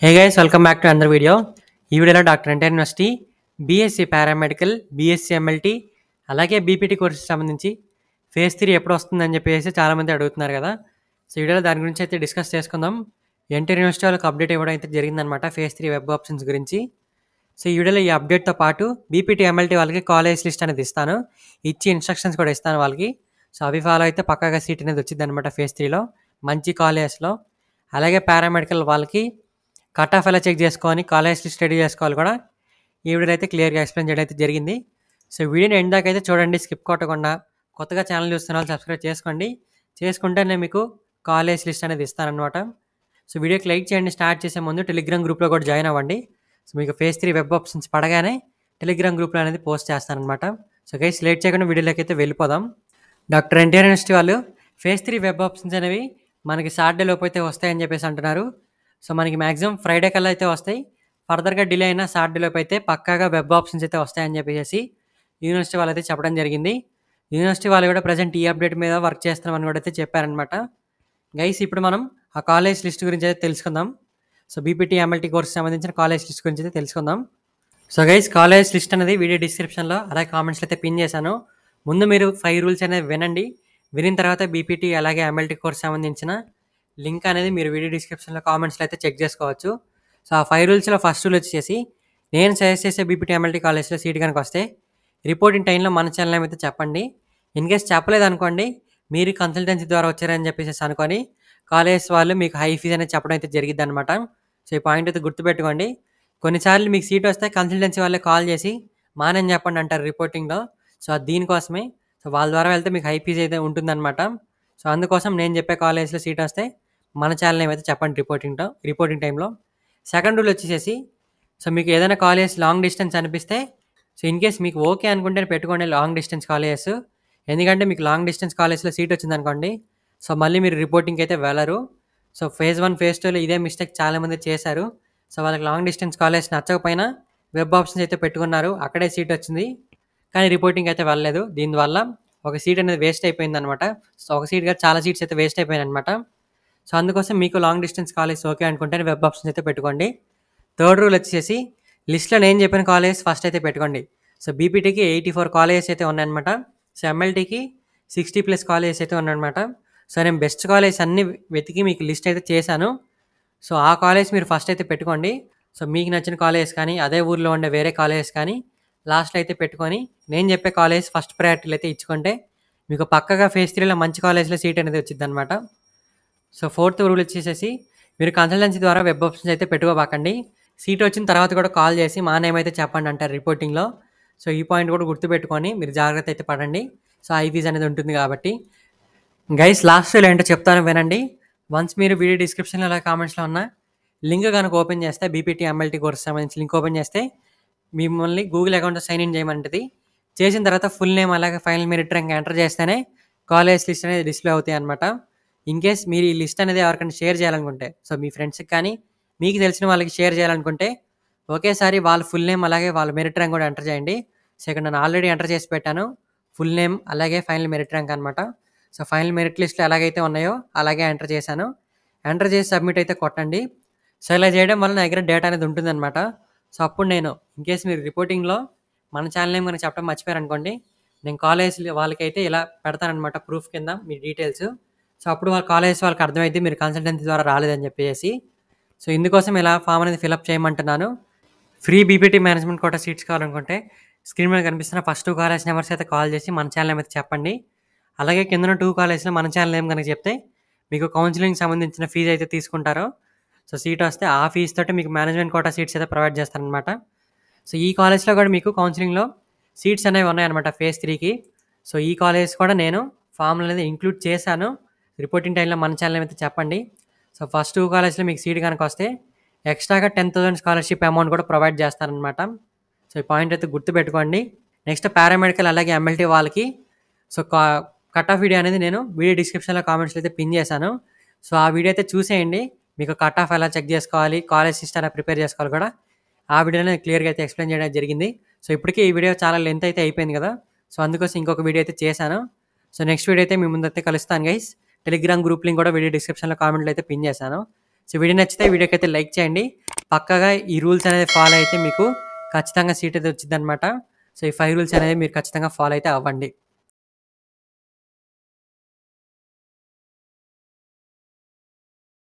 Hey guys welcome back to another video. ఈ వీడియోలో doctor NTR university BSc paramedical, BSc MLT అలాగే BPT కోర్సుకి సంబంధించి ఫేజ్ 3 ఎప్పుడు వస్తుందని చెప్పేసి చాలామంది అడుగుతున్నారు కదా. సో ఈ వీడియోలో దాని గురించి అయితే డిస్కస్ చేసుకుందాం. ఎన్టీఆర్ యూనివర్సిటీ వాళ్ళకి అప్డేట్ ఇవ్వడం అయితే జరిగిందనమాట ఫేజ్ 3 వెబ్ ఆప్షన్స్ గురించి. సో ఈ వీడియోలో ఈ అప్డేట్తో పాటు బీపీటీ ఎంఎల్టీ వాళ్ళకి కాలేజ్ లిస్ట్ అనేది ఇస్తాను, ఇచ్చి ఇన్స్ట్రక్షన్స్ కూడా ఇస్తాను వాళ్ళకి. సో అవి ఫాలో అయితే పక్కాగా సీట్ అనేది వచ్చింది అనమాట ఫేజ్ 3లో మంచి కాలేజెస్లో. అలాగే పారామెడికల్ వాళ్ళకి కట్ ఆఫ్ ఎలా చెక్ చేసుకొని కాలేజ్ లిస్ట్ రెడీ చేసుకోవాలి కూడా ఈ వీడియోలో అయితే క్లియర్గా ఎక్స్ప్లెయిన్ చేయడం అయితే జరిగింది. సో వీడియోని ఎండ్ దాకా అయితే చూడండి, స్కిప్ కొట్టకుండా. కొత్తగా ఛానల్ చూస్తున్న వాళ్ళు సబ్స్క్రైబ్ చేసుకోండి, చేసుకుంటే నేను మీకు కాలేజ్ లిస్ట్ అనేది ఇస్తానన్నమాట. సో వీడియోకి లైక్ చేయండి. స్టార్ట్ చేసే ముందు టెలిగ్రామ్ గ్రూప్లో కూడా జాయిన్ అవ్వండి. సో మీకు ఫేజ్ 3 వెబ్ ఆప్షన్స్ పడగానే టెలిగ్రామ్ గ్రూప్లో అనేది పోస్ట్ చేస్తానమాట. సో గైస్ లేట్ చేయకుండా వీడియోలోకి అయితే వెళ్ళిపోదాం. డాక్టర్ ఎన్టీఆర్ యూనివర్సిటీ వాళ్ళు ఫేజ్ 3 వెబ్ ఆప్షన్స్ అనేవి మనకి సాటర్డే లోపు అయితే వస్తాయని చెప్పేసి అంటున్నారు. సో మనకి మ్యాక్సిమం ఫ్రైడే కల్లా అయితే వస్తాయి. ఫర్దర్గా డిలే అయినా సాటర్డే లోపు అయితే పక్కాగా వెబ్ ఆప్షన్స్ అయితే వస్తాయని చెప్పేసి యూనివర్సిటీ వాళ్ళు అయితే చెప్పడం జరిగింది. యూనివర్సిటీ వాళ్ళు కూడా ప్రజెంట్ ఈ అప్డేట్ మీద వర్క్ చేస్తున్నామని కూడా అయితే చెప్పారనమాట. గైస్ ఇప్పుడు మనం ఆ కాలేజ్ లిస్ట్ గురించి అయితే తెలుసుకుందాం. సో బీపీటీ ఎంఎల్టీ కోర్స్ సంబంధించిన కాలేజ్ లిస్ట్ గురించి అయితే తెలుసుకుందాం. సో గైస్ కాలేజ్ లిస్ట్ అనేది వీడియో డిస్క్రిప్షన్లో అలాగే కామెంట్స్లో అయితే పిన్ చేశాను. ముందు మీరు 5 రూల్స్ అనేవి వినండి. వినిన తర్వాత బీపీటీ అలాగే ఎంఎల్టీ కోర్స్ సంబంధించిన లింక్ అనేది మీరు వీడియో డిస్క్రిప్షన్లో కామెంట్స్లో అయితే చెక్ చేసుకోవచ్చు. సో ఆ 5 రూల్స్లో ఫస్ట్ రూల్ వచ్చేసి, నేను సజెస్ట్ చేసే బీపీటీ ఎంఎల్టీ కాలేజ్లో సీట్ కనుక వస్తే రిపోర్టింగ్ టైంలో మన ఛానల్ అయితే చెప్పండి. ఇన్ కేస్ చెప్పలేదు అనుకోండి, మీరు కన్సల్టెన్సీ ద్వారా వచ్చారని చెప్పేసి అనుకొని కాలేజ్ వాళ్ళు మీకు హై ఫీజ్ అనేది చెప్పడం అయితే జరిగింది అనమాట. సో ఈ పాయింట్ అయితే గుర్తుపెట్టుకోండి. కొన్నిసార్లు మీకు సీట్ వస్తే కన్సల్టెన్సీ వాళ్ళే కాల్ చేసి మానేని చెప్పండి అంటారు రిపోర్టింగ్లో. సో దీనికోసమే. సో వాళ్ళ ద్వారా వెళ్తే మీకు హై ఫీజ్ అయితే ఉంటుందన్నమాట. సో అందుకోసం నేను చెప్పే కాలేజ్లో సీట్ వస్తే మన ఛానల్ ఏమైతే చెప్పండి రిపోర్టింగ్ టైంలో. సెకండ్ రూల్ వచ్చేసి, సో మీకు ఏదైనా కాలేజ్ లాంగ్ డిస్టెన్స్ అనిపిస్తే, సో ఇన్ కేస్ మీకు ఓకే అనుకుంటే పెట్టుకోండి లాంగ్ డిస్టెన్స్ కాలేజెస్. ఎందుకంటే మీకు లాంగ్ డిస్టెన్స్ కాలేజ్లో సీట్ వచ్చిందనుకోండి, సో మళ్ళీ మీరు రిపోర్టింగ్కి అయితే వెళ్ళరు. సో ఫేజ్ 1 ఫేజ్ 2లో ఇదే మిస్టేక్ చాలామంది చేశారు. సో వాళ్ళకి లాంగ్ డిస్టెన్స్ కాలేజ్ నచ్చకపోయినా వెబ్ ఆప్షన్స్ అయితే పెట్టుకున్నారు, అక్కడే సీట్ వచ్చింది, కానీ రిపోర్టింగ్ అయితే వెళ్ళలేదు. దీనివల్ల ఒక సీట్ అనేది వేస్ట్ అయిపోయింది అనమాట. సో ఒక సీట్గా చాలా సీట్స్ అయితే వేస్ట్ అయిపోయాయి అనమాట. సో అందుకోసం మీకు లాంగ్ డిస్టెన్స్ కాలేజ్ ఓకే అనుకుంటే వెబ్ ఆప్షన్స్ అయితే పెట్టుకోండి. థర్డ్ రూల్ వచ్చేసి, లిస్ట్లో నేను చెప్పిన కాలేజ్ ఫస్ట్ అయితే పెట్టుకోండి. సో బీపీటీకి 84 కాలేజెస్ అయితే ఉన్నాయన్నమాట. సో ఎంఎల్టీకి 60+ కాలేజెస్ అయితే ఉన్నాయన్నమాట. సో నేను బెస్ట్ కాలేజ్ అన్ని వెతికి మీకు లిస్ట్ అయితే చేశాను. సో ఆ కాలేజ్ మీరు ఫస్ట్ అయితే పెట్టుకోండి. సో మీకు నచ్చిన కాలేజెస్ కానీ అదే ఊర్లో ఉండే వేరే కాలేజెస్ కానీ లాస్ట్లో అయితే పెట్టుకొని నేను చెప్పే కాలేజ్ ఫస్ట్ ప్రయారిటీలు అయితే ఇచ్చుకుంటే మీకు పక్కగా ఫేజ్ 3లో మంచి కాలేజ్లో సీట్ అనేది వచ్చింది అనమాట. సో ఫోర్త్ రూల్ వచ్చేసి, మీరు కన్సల్టెన్సీ ద్వారా వెబ్ ఆప్షన్స్ అయితే పెట్టుకోబాకండి. సీట్ వచ్చిన తర్వాత కూడా కాల్ చేసి మా నేమ్ అయితే చెప్పండి అంటారు రిపోర్టింగ్లో. సో ఈ పాయింట్ కూడా గుర్తుపెట్టుకొని మీరు జాగ్రత్త అయితే పడండి. సో ఐ ఫీజ్ అనేది ఉంటుంది కాబట్టి. గైస్ లాస్ట్ రూల్ ఏంటో చెప్తాను వినండి. వన్స్ మీరు వీడియో డిస్క్రిప్షన్లో అలా కామెంట్స్లో ఉన్న లింక్ కనుక ఓపెన్ చేస్తే, బీపీటీ ఎంఎల్టీ కోర్స్ సంబంధించి లింక్ ఓపెన్ చేస్తే మిమ్మల్ని గూగుల్ అకౌంట్లో సైన్ ఇన్ చేయమంటుంది. చేసిన తర్వాత ఫుల్ నేమ్ అలాగే ఫైనల్ మెరిట్ ర్యాంక్ ఎంటర్ చేస్తేనే కాలేజ్ లిస్ట్ అనేది డిస్ప్లే అవుతాయి అనమాట. ఇన్ కేస్ మీరు ఈ లిస్ట్ అనేది ఎవరికైనా షేర్ చేయాలనుకుంటే, సో మీ ఫ్రెండ్స్కి కానీ మీకు తెలిసిన వాళ్ళకి షేర్ చేయాలనుకుంటే ఒకేసారి వాళ్ళ ఫుల్ నేమ్ అలాగే వాళ్ళ మెరిట్ ర్యాంక్ కూడా ఎంటర్ చేయండి. సో ఇక్కడ నేను ఆల్రెడీ ఎంటర్ చేసి పెట్టాను, ఫుల్ నేమ్ అలాగే ఫైనల్ మెరిట్ ర్యాంక్ అనమాట. సో ఫైనల్ మెరిట్ లిస్ట్లో ఎలాగైతే ఉన్నాయో అలాగే ఎంటర్ చేశాను. ఎంటర్ చేసి సబ్మిట్ అయితే కొట్టండి. సో ఇలా చేయడం వల్ల నా దగ్గర డేటా అనేది ఉంటుందన్నమాట. సో అప్పుడు నేను ఇన్ కేస్ మీరు రిపోర్టింగ్లో మన ఛానల్ నేమ్ కనుక చెప్పడం మర్చిపోయారనుకోండి, నేను కాలేజ్ వాళ్ళకైతే ఇలా పెడతానమాట ప్రూఫ్ కింద మీ డీటెయిల్స్. సో అప్పుడు వాళ్ళ కాలేజ్ వాళ్ళకి అర్థమైతే మీరు కన్సల్టెన్సీ ద్వారా రాలేదని చెప్పేసి. సో ఇందుకోసం ఇలా ఫామ్ అనేది ఫిలప్ చేయమంటున్నాను. Free BPT management quota seats కావాలనుకుంటే స్క్రీన్ మీద కనిపిస్తున్న ఫస్ట్ 2 కాలేజ్ నెంబర్స్ అయితే కాల్ చేసి మన ఛానల్ నేమ్ అయితే చెప్పండి. అలాగే కింద 2 కాలేజ్లో మన ఛానల్ నేమ్ కనుక చెప్తే మీకు కౌన్సిలింగ్ సంబంధించిన ఫీజు అయితే తీసుకుంటారు. సో సీట్ వస్తే ఆ ఫీజు తోటి మీకు మేనేజ్మెంట్ కోటా సీట్స్ అయితే ప్రొవైడ్ చేస్తారనమాట. సో ఈ కాలేజ్లో కూడా మీకు కౌన్సిలింగ్లో సీట్స్ అనేవి ఉన్నాయన్నమాట ఫేజ్ 3కి. సో ఈ కాలేజ్ కూడా నేను ఫామ్లు అనేది ఇంక్లూడ్ చేశాను. రిపోర్టింగ్ టైంలో మన ఛానల్ అయితే చెప్పండి. సో ఫస్ట్ 2 కాలేజ్లో మీకు సీట్ కనుక వస్తే ఎక్స్ట్రాగా 10,000 స్కాలర్షిప్ అమౌంట్ కూడా ప్రొవైడ్ చేస్తారనమాట. సో ఈ పాయింట్ అయితే గుర్తుపెట్టుకోండి. నెక్స్ట్ పారామెడికల్ అలాగే ఎంఎల్టీ వాళ్ళకి సో కట్ ఆఫ్ వీడియో అనేది నేను వీడియో డిస్క్రిప్షన్లో కామెంట్స్లో అయితే పిన్ చేశాను. సో ఆ వీడియో అయితే చూసేయండి. మీకు కట్ ఆఫ్ ఎలా చెక్ చేసుకోవాలి, కాలేజ్ లిస్ట్ ఎలా ప్రిపేర్ చేసుకోవాలి కూడా ఆ వీడియోలో క్లియర్గా అయితే ఎక్స్ప్లెయిన్ చేయడం జరిగింది. సో ఇప్పటికీ ఈ వీడియో చాలా లెంత్ అయితే అయిపోయింది కదా. సో అందుకోసం ఇంకొక వీడియో అయితే చేశాను. సో నెక్స్ట్ వీడియో అయితే మీ ముందైతే కలుస్తాను గైస్. టెలిగ్రామ్ గ్రూప్ లింక్ కూడా వీడియో డిస్క్రిప్షన్లో కామెంట్లో అయితే పిన్ చేశాను. సో వీడియో నచ్చితే వీడియోకైతే లైక్ చేయండి. పక్కాగా ఈ రూల్స్ అనేది ఫాలో అయితే మీకు ఖచ్చితంగా సీట్ అయితే వచ్చిద్దనమాట. సో ఈ 5 రూల్స్ అనేది మీరు ఖచ్చితంగా ఫాలో అయితే అవ్వండి.